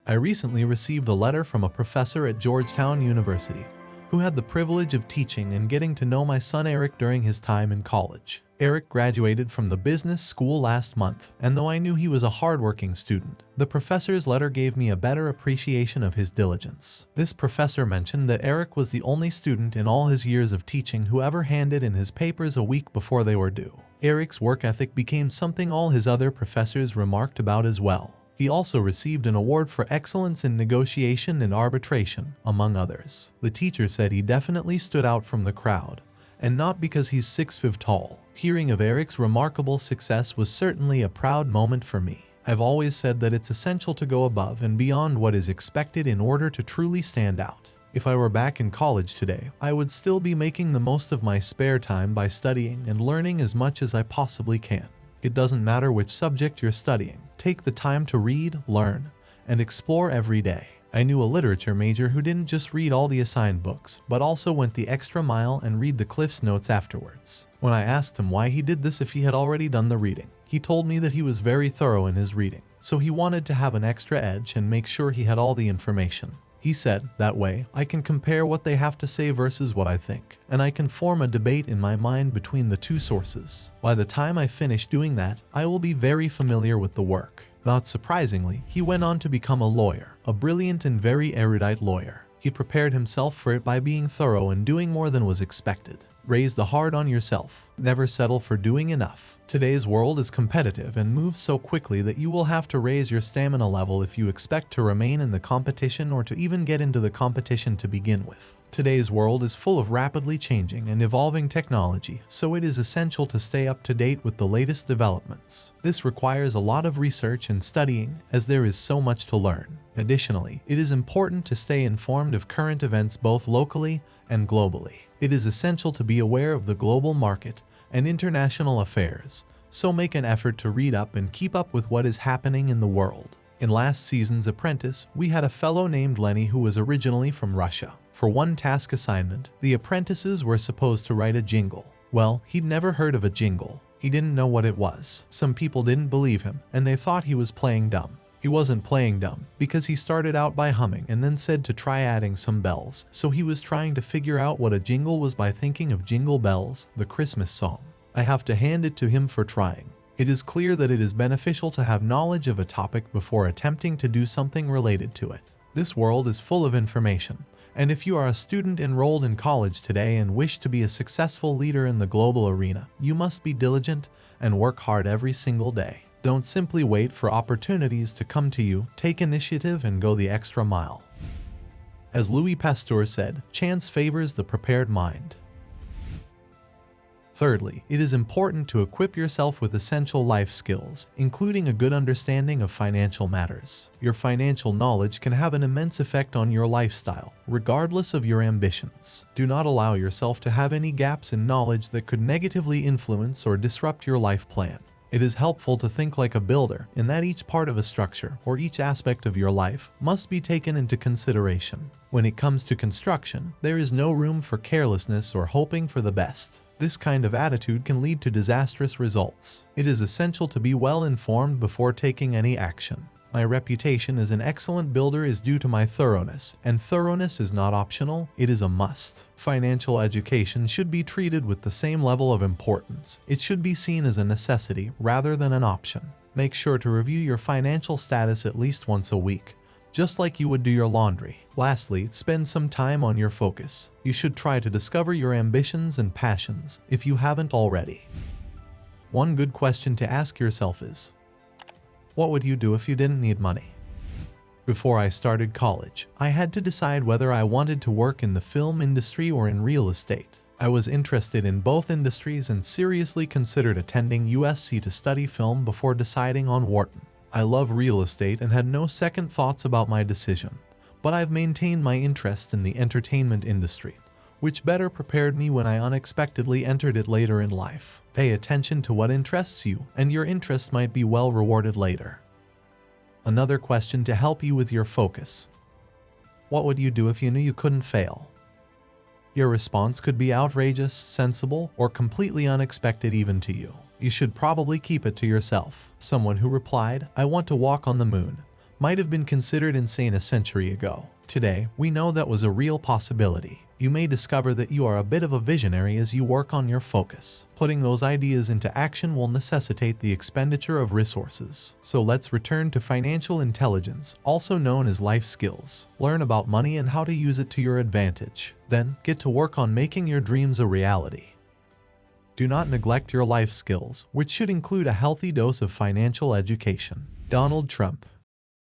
I recently received a letter from a professor at Georgetown University who had the privilege of teaching and getting to know my son Eric during his time in college. Eric graduated from the business school last month, and though I knew he was a hardworking student, the professor's letter gave me a better appreciation of his diligence. This professor mentioned that Eric was the only student in all his years of teaching who ever handed in his papers a week before they were due. Eric's work ethic became something all his other professors remarked about as well. He also received an award for excellence in negotiation and arbitration, among others. The teacher said he definitely stood out from the crowd, and not because he's 6 feet tall. Hearing of Eric's remarkable success was certainly a proud moment for me. I've always said that it's essential to go above and beyond what is expected in order to truly stand out. If I were back in college today, I would still be making the most of my spare time by studying and learning as much as I possibly can. It doesn't matter which subject you're studying. Take the time to read, learn, and explore every day. I knew a literature major who didn't just read all the assigned books, but also went the extra mile and read the Cliff's Notes afterwards. When I asked him why he did this if he had already done the reading, he told me that he was very thorough in his reading, so he wanted to have an extra edge and make sure he had all the information. He said, that way, I can compare what they have to say versus what I think, and I can form a debate in my mind between the two sources. By the time I finish doing that, I will be very familiar with the work. Not surprisingly, he went on to become a lawyer, a brilliant and very erudite lawyer. He prepared himself for it by being thorough and doing more than was expected. Raise the hard on yourself. Never settle for doing enough. Today's world is competitive and moves so quickly that you will have to raise your stamina level if you expect to remain in the competition or to even get into the competition to begin with. Today's world is full of rapidly changing and evolving technology, so it is essential to stay up to date with the latest developments. This requires a lot of research and studying, as there is so much to learn. Additionally, it is important to stay informed of current events both locally and globally. It is essential to be aware of the global market and international affairs, so make an effort to read up and keep up with what is happening in the world. In last season's Apprentice, we had a fellow named Lenny who was originally from Russia. For one task assignment, the apprentices were supposed to write a jingle. Well, he'd never heard of a jingle. He didn't know what it was. Some people didn't believe him, and they thought he was playing dumb. He wasn't playing dumb, because he started out by humming and then said to try adding some bells, so he was trying to figure out what a jingle was by thinking of Jingle Bells, the Christmas song. I have to hand it to him for trying. It is clear that it is beneficial to have knowledge of a topic before attempting to do something related to it. This world is full of information, and if you are a student enrolled in college today and wish to be a successful leader in the global arena, you must be diligent and work hard every single day. Don't simply wait for opportunities to come to you. Take initiative and go the extra mile. As Louis Pasteur said, chance favors the prepared mind. Thirdly, it is important to equip yourself with essential life skills, including a good understanding of financial matters. Your financial knowledge can have an immense effect on your lifestyle, regardless of your ambitions. Do not allow yourself to have any gaps in knowledge that could negatively influence or disrupt your life plan. It is helpful to think like a builder, in that each part of a structure or each aspect of your life must be taken into consideration. When it comes to construction, there is no room for carelessness or hoping for the best. This kind of attitude can lead to disastrous results. It is essential to be well informed before taking any action. My reputation as an excellent builder is due to my thoroughness, and thoroughness is not optional, it is a must. Financial education should be treated with the same level of importance. It should be seen as a necessity rather than an option. Make sure to review your financial status at least once a week, just like you would do your laundry. Lastly, spend some time on your focus. You should try to discover your ambitions and passions if you haven't already. One good question to ask yourself is, what would you do if you didn't need money? Before I started college, I had to decide whether I wanted to work in the film industry or in real estate. I was interested in both industries and seriously considered attending USC to study film before deciding on Wharton. I love real estate and had no second thoughts about my decision, but I've maintained my interest in the entertainment industry, which better prepared me when I unexpectedly entered it later in life. Pay attention to what interests you, and your interest might be well rewarded later. Another question to help you with your focus. What would you do if you knew you couldn't fail? Your response could be outrageous, sensible, or completely unexpected even to you. You should probably keep it to yourself. Someone who replied, "I want to walk on the moon, might have been considered insane a century ago. Today, we know that was a real possibility. You may discover that you are a bit of a visionary as you work on your focus. Putting those ideas into action will necessitate the expenditure of resources. So let's return to financial intelligence, also known as life skills. Learn about money and how to use it to your advantage. Then, get to work on making your dreams a reality. Do not neglect your life skills, which should include a healthy dose of financial education. Donald Trump.